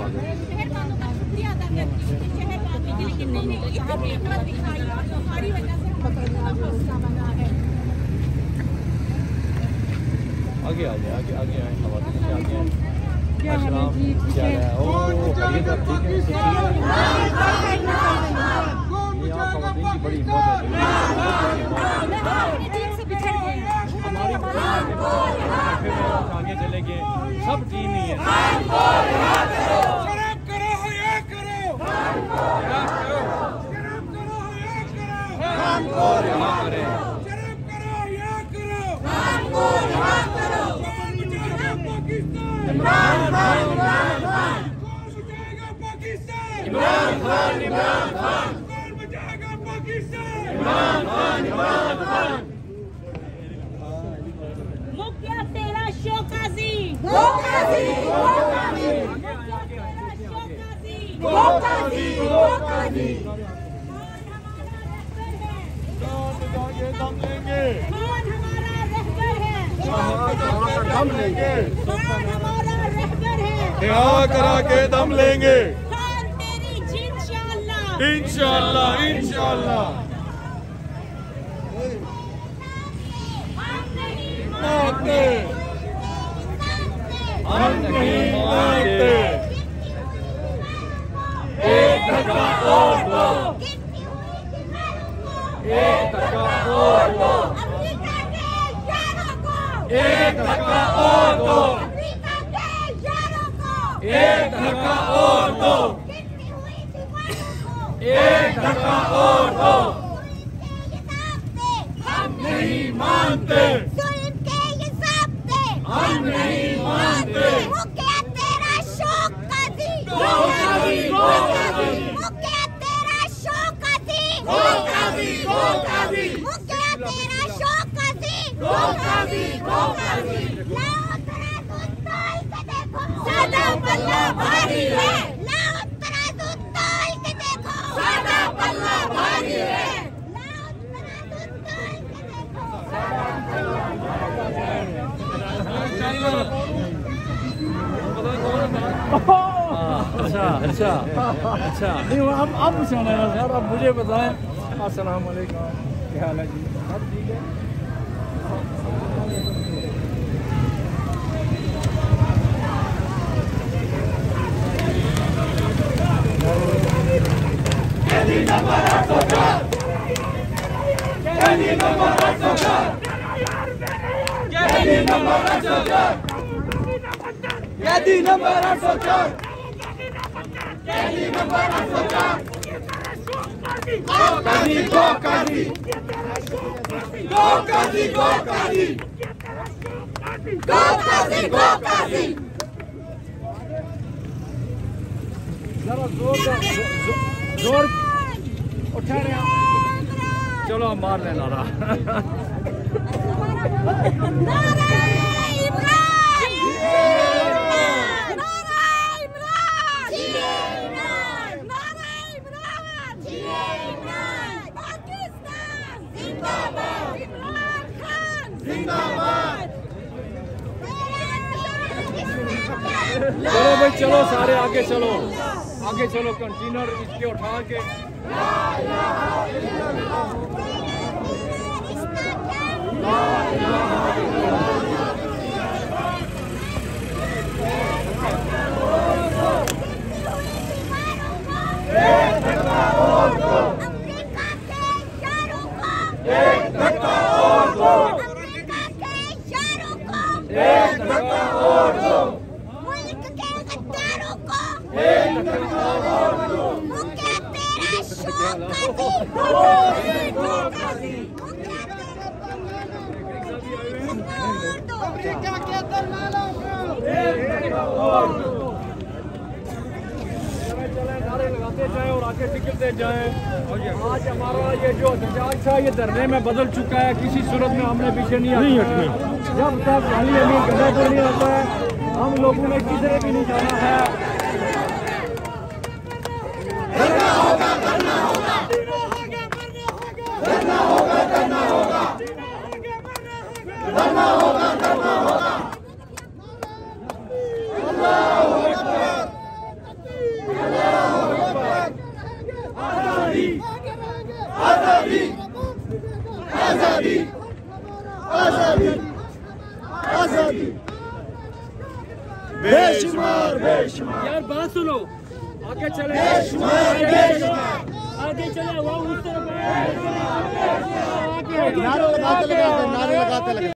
शहरवालों का शुक्रिया अदा करती हूँ कि शहर में आने के लेकिन नहीं यहाँ पे हिम्मत दिखाई और हमारी वजह से हमारा हौसला बना है। आगे आ जाए, आगे आगे आए, हवा से आगे आए। क्या हाल है जी? क्या है? ओ खैरियत ठीक है। यहाँ ख़वातीन की बड़ी हिम्मत है। हमारी आगे चले गए, सब टीम ही है। शराब करो हो या करो, शराब करो यहाँ करें, शराब करो या करो, इमरान खान, कौन बचाएगा पाकिस्तान? इमरान खान, इमरान खान, कौन बचाएगा पाकिस्तान? इमरान खान, इमरान खान। मुखिया तेरा शोकाजी, गोकाजी, गोकाजी, मुखिया तेरा शोकाजी, गोकाजी, गोकाजी। दम लेंगे, कौन हमारा रहबर है? दम लेंगे, कौन हमारा रहबर है? यहाँ करा के दम लेंगे, खान तेरी जी इंशाअल्लाह, इंशाअल्लाह, इंशाअल्लाह। मानते, हम नहीं मानते। एक धक्का और दो, एक धक्का और दो, अमेरिका के यारों को, एक धक्का और दो, अमेरिका के यारों को, एक धक्का और दो, गिरती हुई दीवारों को, एक धक्का और दो। हम नहीं मानते, जुल्म के ये ज़ाब्ते, हम नहीं मानते। मुखिया तेरा शौकाजी, गोकाजी, गोकाजी, मुखिया तेरा शौकाजी, गोकाजी, गोकाजी, मुखिया तेरा शौकाजी, गोकाजी, गोकाजी। लाओ तराजू तोल के देखो, सादा पल्ला भारी है। लाओ तराजू तोल के देखो, सादा पल्ला भारी है। लाओ तराजू तोल के देखो, अच्छा अच्छा अच्छा, नहीं अब पूछना है सर, अब मुझे बताएं। अस्सलाम वालेकुम, क्या हाल है जी? सब ठीक है। कैदी नंबर 804, कैदी नंबर 804, कैदी नंबर 804, कैदी नंबर 804, कैदी नंबर 804। गोकाजी, गोकाजी, गोकाजी, गोकाजी, गोकाजी, गोकाजी। जरा जोर उठा रहे हैं। चलो हम मार लेना रहा। चलो भाई, चलो सारे आगे चलो, आगे चलो। कंटेनर इसके उठा के लगाते जाए और आगे टिकते जाए। आज हमारा ये जो एहतजाज था ये धरने में बदल चुका है। किसी सूरत में हमने पीछे नहीं हटना। जब तक अली अमीर गदापुर नहीं होता है, हम लोगों ने किधर भी नहीं जाना है। करना होगा, करना होगा, करना होगा, करना होगा, करना होगा, करना होगा। अल्लाहू अकबर, आजादी आजादी बेशुमार बेशुमार। यार बात सुनो, आगे चले, बेशुमार बेशुमार। आगे चले, वो उस तरफ नारे लगाते लगाते